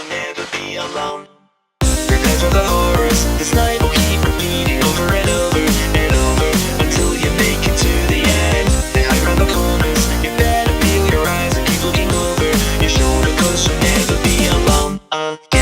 you'll never be alone. Prepare for the horrors, this night will keep repeating over and over and over until you make it to the end. They hide around the corners, you better peel your eyes and keep looking over your shoulder, 'cause you'll never be alone again.